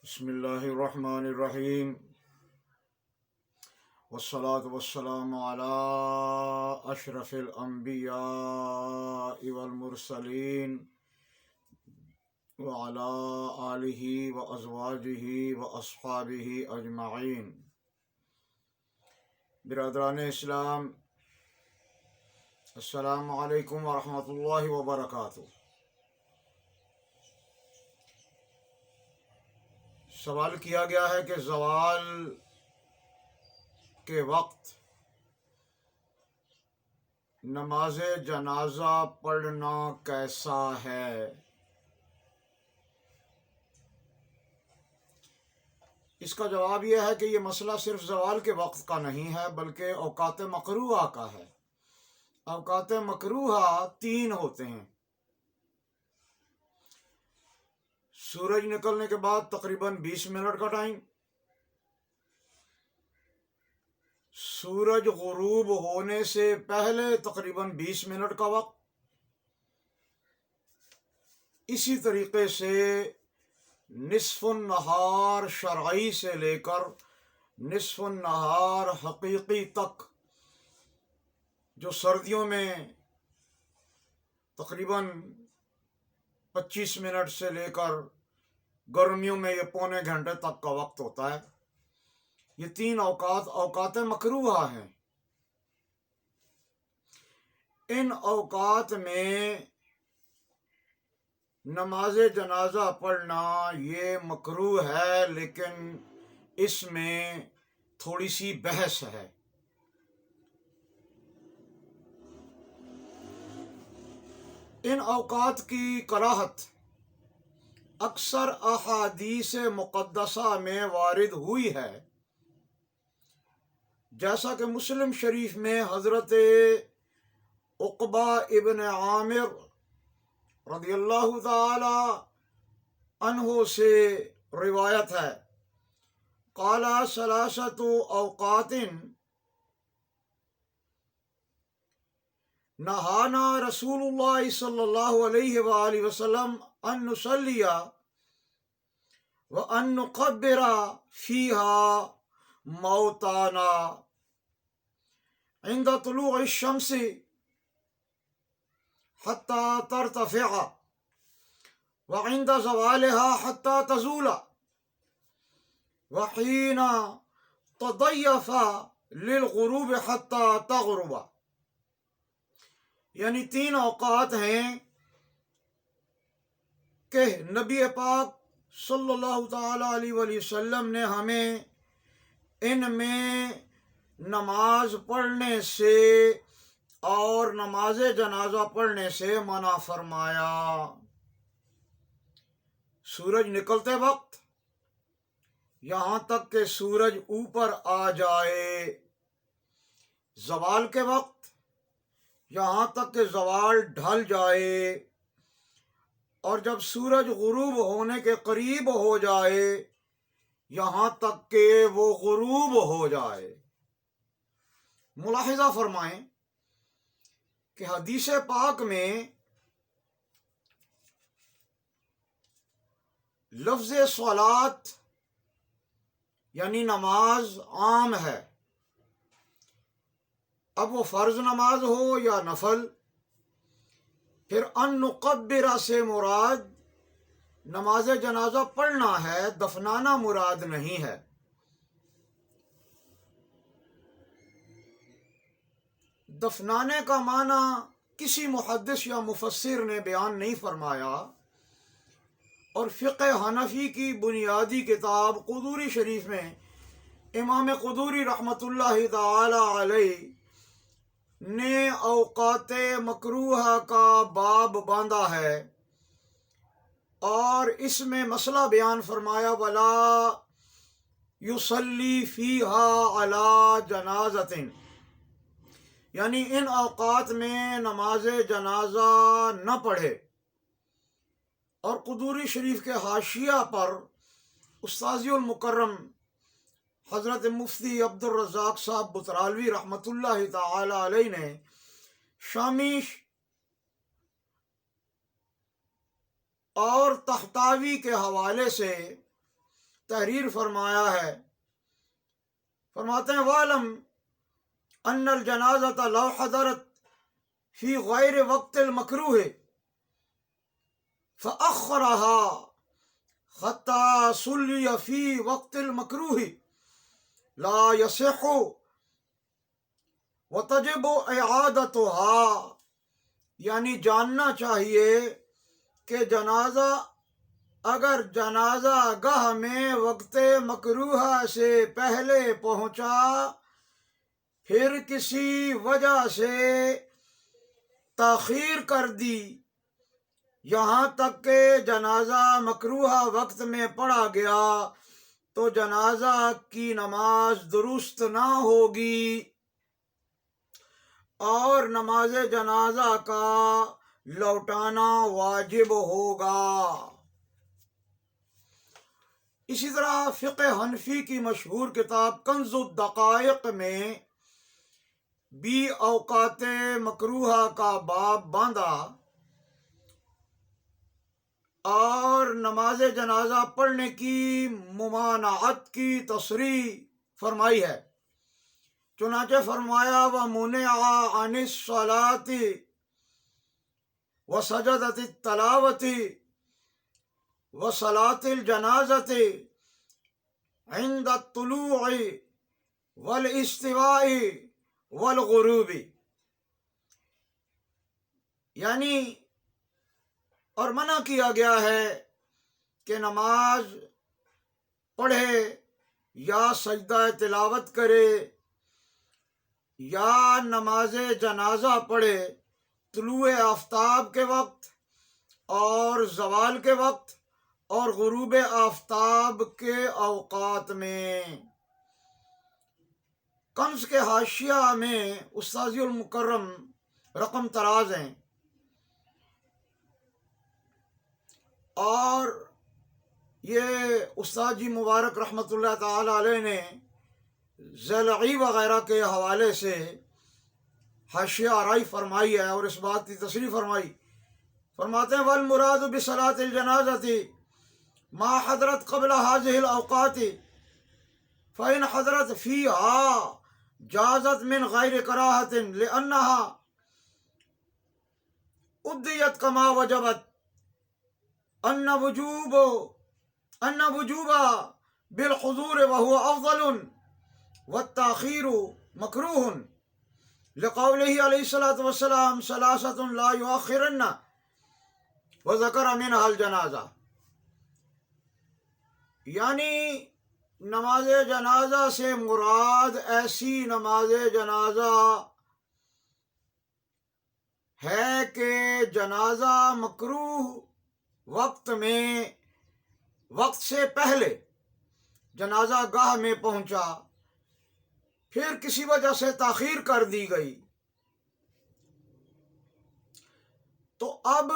بسم اللہ الرحمن الرحیم والصلاة والسلام علی اشرف الانبیاء والمرسلین وعلی آلہ وازواجہ واصحابہ اجمعین۔ برادران اسلام، السلام علیکم ورحمۃ اللہ وبرکاتہ۔ سوال کیا گیا ہے کہ زوال کے وقت نماز جنازہ پڑھنا کیسا ہے؟ اس کا جواب یہ ہے کہ یہ مسئلہ صرف زوال کے وقت کا نہیں ہے بلکہ اوقات مکروہہ کا ہے۔ اوقات مکروہہ 3 ہوتے ہیں۔ سورج نکلنے کے بعد تقریباً 20 منٹ کا ٹائم، سورج غروب ہونے سے پہلے تقریباً 20 منٹ کا وقت، اسی طریقے سے نصف النہار شرعی سے لے کر نصف النہار حقیقی تک، جو سردیوں میں تقریباً 25 منٹ سے لے کر گرمیوں میں یہ پونے گھنٹے تک کا وقت ہوتا ہے۔ یہ 3 اوقات مکروہہ ہیں۔ ان اوقات میں نماز جنازہ پڑھنا یہ مکروہ ہے، لیکن اس میں تھوڑی سی بحث ہے۔ ان اوقات کی کراہت اکثر احادیث مقدسہ میں وارد ہوئی ہے، جیسا کہ مسلم شریف میں حضرت عقبہ ابن عامر رضی اللہ تعالی عنہ سے روایت ہے، قال ثلاثۃ اوقات نہانا رسول اللہ صلی اللہ علیہ وآلہ وسلم ان نصلی وان نقبر فیہا موتانا عند طلوع الشمس حتى ترتفع وعند زوالها حتى تزول وحين تضيف للغروب حتى تغرب۔ یعنی 3 اوقات ہیں کہ نبی پاک صلی اللہ تعالی علیہ وآلہ وسلم نے ہمیں ان میں نماز پڑھنے سے اور نماز جنازہ پڑھنے سے منع فرمایا۔ سورج نکلتے وقت یہاں تک کہ سورج اوپر آ جائے، زوال کے وقت یہاں تک کہ زوال ڈھل جائے، اور جب سورج غروب ہونے کے قریب ہو جائے یہاں تک کہ وہ غروب ہو جائے۔ ملاحظہ فرمائیں کہ حدیث پاک میں لفظ صلاۃ یعنی نماز عام ہے، اب وہ فرض نماز ہو یا نفل۔ پھر ان نقبر سے مراد نماز جنازہ پڑھنا ہے، دفنانا مراد نہیں ہے۔ دفنانے کا معنی کسی محدث یا مفسر نے بیان نہیں فرمایا، اور فقہ حنفی کی بنیادی کتاب قدوری شریف میں امام قدوری رحمۃ اللہ تعالی علیہ نے اوقات مکروہہ کا باب باندھا ہے، اور اس میں مسئلہ بیان فرمایا ولا یصلی فیہا علی جنازۃ، یعنی ان اوقات میں نماز جنازہ نہ پڑھے۔ اور قدوری شریف کے حاشیہ پر استاذی المکرم حضرت مفتی عبد الرزاق صاحب بطرالوی رحمۃ اللہ تعالی علیہ نے شامی اور تحتاوی کے حوالے سے تحریر فرمایا ہے. فرماتے ہیں وَعْلَمْ أَنَّ الْجَنَازَةَ لَوْ حَضَرَتْ فِي غَيْرِ وَقْتِ الْمَكْرُوهِ فَأَخَّرَهَا حَتَّى صُلِّيَ فِي وَقْتِ الْمَكْرُوهِ لَا يَصِحُّ وَتَجِبُ إِعَادَتُهَا. یعنی جاننا چاہیے کہ اگر جنازہ گاہ میں وقت مکروہ سے پہلے پہنچا پھر کسی وجہ سے تاخیر کر دی یہاں تک کہ جنازہ مکروہ وقت میں پڑھا گیا تو جنازہ کی نماز درست نہ ہوگی اور نماز جنازہ کا لوٹانا واجب ہوگا. اسی طرح فقہ حنفی کی مشہور کتاب کنز الدقائق میں بھی اوقات مکروہ کا باب باندھا اور نماز جنازہ پڑھنے کی ممانعت کی تصریح فرمائی ہے. چنانچہ فرمایا وَمُنِعَ عَنِ الصَّلَاةِ وَسَجَدَةِ التِّلَاوَةِ وَصَلَاةِ الْجَنَازَةِ عِنْدَ الطُّلُوعِ وَالْاِسْتِوَاءِ وَالْغُرُوبِ. یعنی اور منع کیا گیا ہے کہ نماز پڑھے یا سجدہ تلاوت کرے یا نماز جنازہ پڑھے طلوع آفتاب کے وقت اور زوال کے وقت اور غروب آفتاب کے اوقات میں. کنز کے حاشیہ میں استاذی المکرم رقم تراز ہیں اور یہ استاد جی مبارک رحمۃ اللہ تعالی علیہ نے ضلعی وغیرہ کے حوالے سے حاشیہ آرائی فرمائی ہے اور اس بات کی تصریح فرمائی. فرماتے ہیں والمراد بصلاۃ الجنازۃ ما حضرت قبل هذه الاوقات فإن حضرت فيها جازت من غیر کراہۃ لأنها ادیت کما وجبت ان وجوب بالحضور وهو افضل والتاخیر مکروہ لقوله علیہ الصلوۃ والسلام ثلاثۃ لا یؤخرن وذکر منها الجنازہ. یعنی نماز جنازہ سے مراد ایسی نماز جنازہ ہے کہ جنازہ مکروہ وقت سے پہلے جنازہ گاہ میں پہنچا پھر کسی وجہ سے تاخیر کر دی گئی تو اب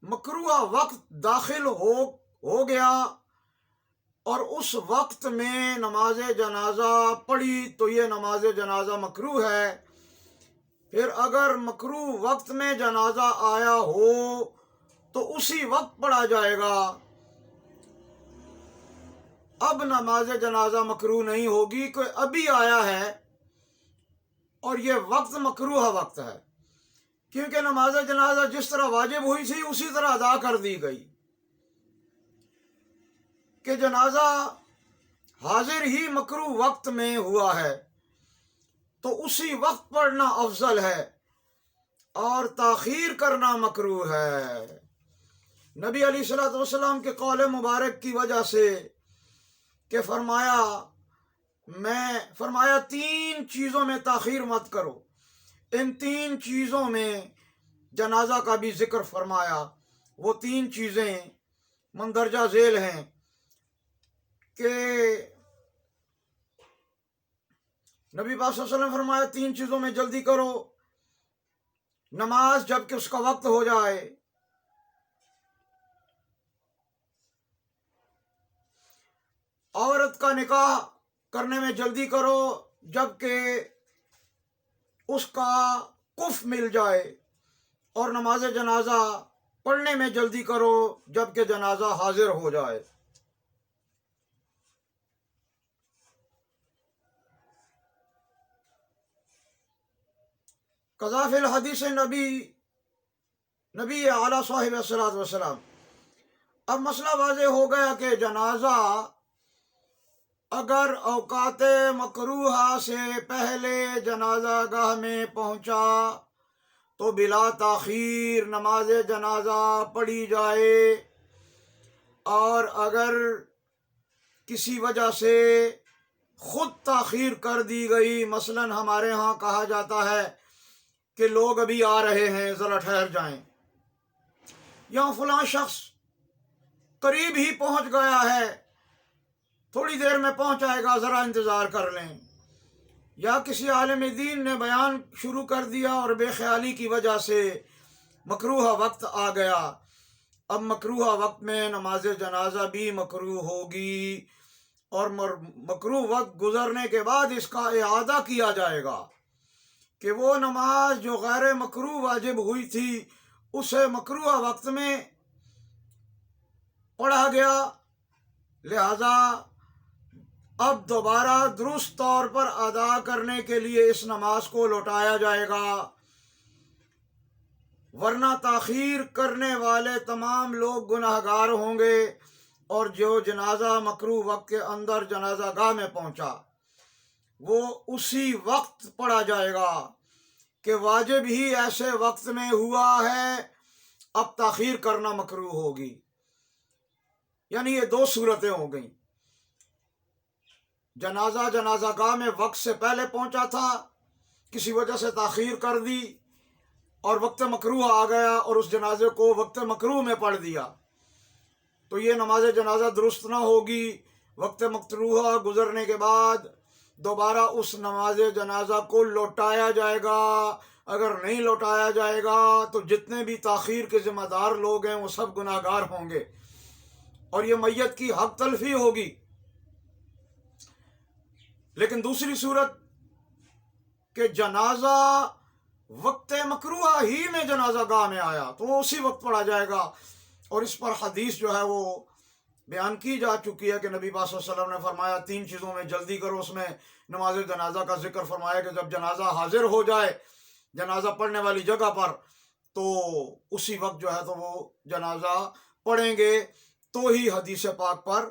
مکروہ وقت داخل ہو گیا اور اس وقت میں نماز جنازہ پڑھی تو یہ نماز جنازہ مکروہ ہے. پھر اگر مکروہ وقت میں جنازہ آیا ہو تو اسی وقت پڑھا جائے گا. اب نماز جنازہ مکروہ نہیں ہوگی کہ ابھی آیا ہے اور یہ وقت مکروہ وقت ہے کیونکہ نماز جنازہ جس طرح واجب ہوئی تھی اسی طرح ادا کر دی گئی کہ جنازہ حاضر ہی مکروہ وقت میں ہوا ہے تو اسی وقت پڑھنا افضل ہے اور تاخیر کرنا مکروہ ہے. نبی علیہ الصلوۃ والسلام کے قول مبارک کی وجہ سے کہ فرمایا 3 چیزوں میں تاخیر مت کرو. ان 3 چیزوں میں جنازہ کا بھی ذکر فرمایا. وہ 3 چیزیں مندرجہ ذیل ہیں کہ نبی پاک صلی اللہ علیہ وسلم فرمایا 3 چیزوں میں جلدی کرو. نماز جب کہ اس کا وقت ہو جائے، عورت کا نکاح کرنے میں جلدی کرو جب کہ اس کا کف مل جائے، اور نماز جنازہ پڑھنے میں جلدی کرو جب کہ جنازہ حاضر ہو جائے. قذا فی الحدیث نبی اعلیٰ صاحب الصلاۃ والسلام۔ اب مسئلہ واضح ہو گیا کہ جنازہ اگر اوقات مکروہہ سے پہلے جنازہ گاہ میں پہنچا تو بلا تاخیر نماز جنازہ پڑھی جائے، اور اگر کسی وجہ سے خود تاخیر کر دی گئی، مثلا ہمارے ہاں کہا جاتا ہے کہ لوگ ابھی آ رہے ہیں ذرا ٹھہر جائیں، یا فلاں شخص قریب ہی پہنچ گیا ہے تھوڑی دیر میں پہنچ جائے گا ذرا انتظار کر لیں، یا کسی عالم دین نے بیان شروع کر دیا اور بے خیالی کی وجہ سے مکروہ وقت آ گیا، اب مکروہ وقت میں نماز جنازہ بھی مکروہ ہوگی، اور مکروہ وقت گزرنے کے بعد اس کا اعادہ کیا جائے گا کہ وہ نماز جو غیر مکروہ واجب ہوئی تھی اسے مکروہ وقت میں پڑھا گیا، لہذا اب دوبارہ درست طور پر ادا کرنے کے لیے اس نماز کو لوٹایا جائے گا، ورنہ تاخیر کرنے والے تمام لوگ گناہ گار ہوں گے، اور جو جنازہ مکروہ وقت کے اندر جنازہ گاہ میں پہنچا وہ اسی وقت پڑھا جائے گا کہ واجب ہی ایسے وقت میں ہوا ہے، اب تاخیر کرنا مکروہ ہوگی۔ یعنی یہ دو صورتیں ہو گئیں، جنازہ گاہ میں وقت سے پہلے پہنچا تھا، کسی وجہ سے تاخیر کر دی اور وقت مکروہ آ گیا اور اس جنازے کو وقت مکروہ میں پڑھ دیا، تو یہ نماز جنازہ درست نہ ہوگی، وقت مکروہ گزرنے کے بعد دوبارہ اس نماز جنازہ کو لوٹایا جائے گا، اگر نہیں لوٹایا جائے گا تو جتنے بھی تاخیر کے ذمہ دار لوگ ہیں وہ سب گناہ گار ہوں گے اور یہ میت کی حق تلفی ہوگی۔ لیکن دوسری صورت کہ جنازہ وقت مکروہ ہی میں جنازہ گاہ میں آیا تو وہ اسی وقت پڑھا جائے گا، اور اس پر حدیث جو ہے وہ بیان کی جا چکی ہے کہ نبی پاک صلی اللہ علیہ وسلم نے فرمایا 3 چیزوں میں جلدی کرو، اس میں نماز جنازہ کا ذکر فرمایا کہ جب جنازہ حاضر ہو جائے جنازہ پڑھنے والی جگہ پر تو اسی وقت جو ہے تو وہ جنازہ پڑھیں گے تو ہی حدیث پاک پر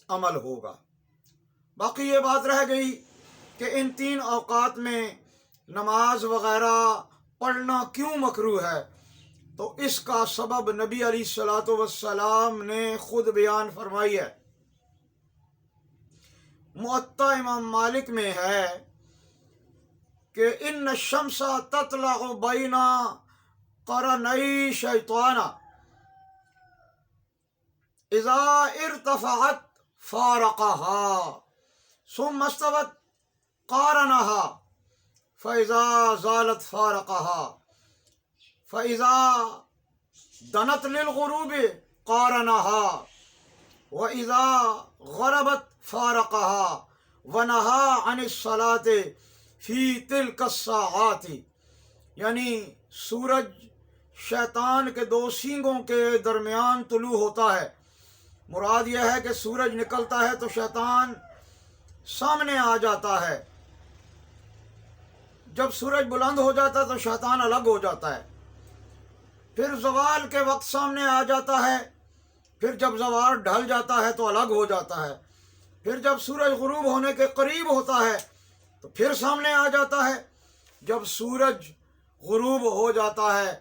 عمل ہوگا۔ باقی یہ بات رہ گئی کہ ان 3 اوقات میں نماز وغیرہ پڑھنا کیوں مکروہ ہے، تو اس کا سبب نبی علیہ الصلوۃ والسلام نے خود بیان فرمائی ہے۔ موطا امام مالک میں ہے کہ ان الشمس تطلع بین قرنی شیطان اذا ارتفعت فارقها ثم استوت قارنها فإذا زالت فارقها فإذا دنت للغروب قارنها وإذا غربت فارقها ونهى عن الصلاة في تلك الساعات، یعنی سورج شیطان کے 2 سینگوں کے درمیان طلوع ہوتا ہے، مراد یہ ہے کہ سورج نکلتا ہے تو شیطان سامنے آ جاتا ہے، جب سورج بلند ہو جاتا ہے تو شیطان الگ ہو جاتا ہے، پھر زوال کے وقت سامنے آ جاتا ہے، پھر جب زوال ڈھل جاتا ہے تو الگ ہو جاتا ہے، پھر جب سورج غروب ہونے کے قریب ہوتا ہے تو پھر سامنے آ جاتا ہے، جب سورج غروب ہو جاتا ہے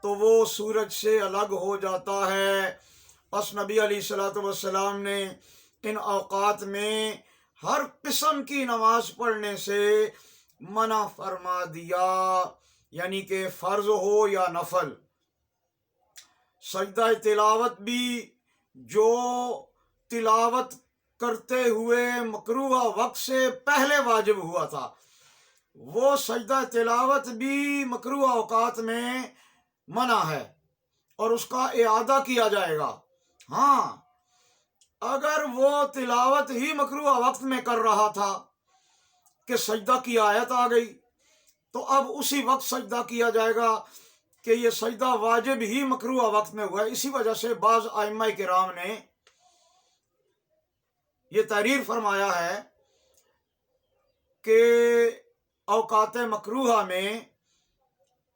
تو وہ سورج سے الگ ہو جاتا ہے۔ پس نبی علیہ الصلوۃ والسلام نے ان اوقات میں ہر قسم کی نماز پڑھنے سے منع فرما دیا، یعنی کہ فرض ہو یا نفل۔ سجدہ تلاوت بھی جو تلاوت کرتے ہوئے مکروہ وقت سے پہلے واجب ہوا تھا وہ سجدہ تلاوت بھی مکروہ اوقات میں منع ہے اور اس کا اعادہ کیا جائے گا۔ ہاں اگر وہ تلاوت ہی مکروہ وقت میں کر رہا تھا کہ سجدہ کی آیت آ گئی تو اب اسی وقت سجدہ کیا جائے گا کہ یہ سجدہ واجب ہی مکروہ وقت میں ہوا ہے۔ اسی وجہ سے بعض ائمہ کرام نے یہ تحریر فرمایا ہے کہ اوقات مکروہ میں